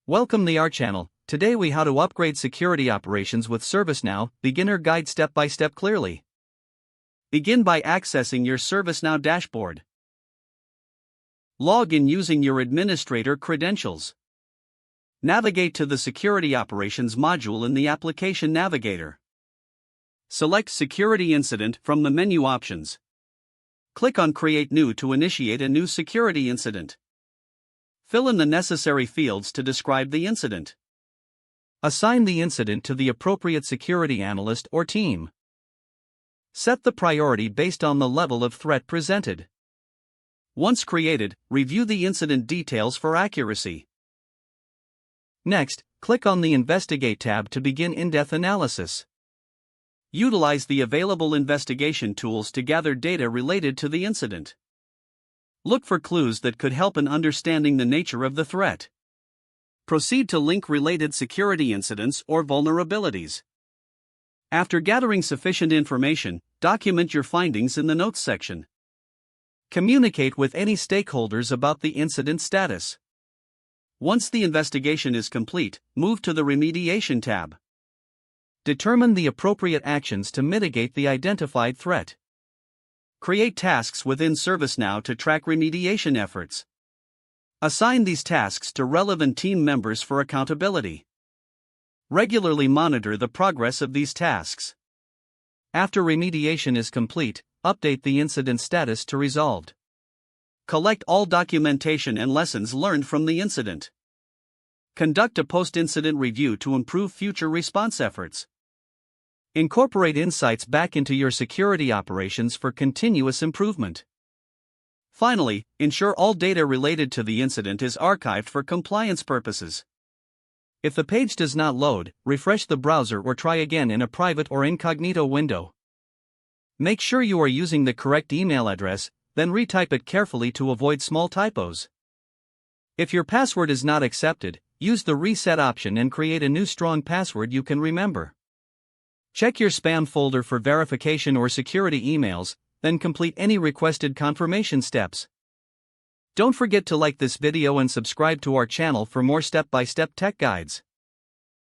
Welcome to our channel. Today we how to upgrade security operations with ServiceNow, beginner guide step by step clearly. Begin by accessing your ServiceNow dashboard. Log in using your administrator credentials. Navigate to the Security Operations module in the Application Navigator. Select Security Incident from the menu options. Click on Create New to initiate a new security incident. Fill in the necessary fields to describe the incident. Assign the incident to the appropriate security analyst or team. Set the priority based on the level of threat presented. Once created, review the incident details for accuracy. Next, click on the Investigate tab to begin in-depth analysis. Utilize the available investigation tools to gather data related to the incident. Look for clues that could help in understanding the nature of the threat. Proceed to link related security incidents or vulnerabilities. After gathering sufficient information, document your findings in the Notes section. Communicate with any stakeholders about the incident status. Once the investigation is complete, move to the Remediation tab. Determine the appropriate actions to mitigate the identified threat. Create tasks within ServiceNow to track remediation efforts. Assign these tasks to relevant team members for accountability. Regularly monitor the progress of these tasks. After remediation is complete, update the incident status to resolved. Collect all documentation and lessons learned from the incident. Conduct a post-incident review to improve future response efforts. Incorporate insights back into your security operations for continuous improvement. Finally, ensure all data related to the incident is archived for compliance purposes. If the page does not load, refresh the browser or try again in a private or incognito window. Make sure you are using the correct email address, then retype it carefully to avoid small typos. If your password is not accepted, use the reset option and create a new strong password you can remember. Check your spam folder for verification or security emails, then complete any requested confirmation steps. Don't forget to like this video and subscribe to our channel for more step-by-step tech guides.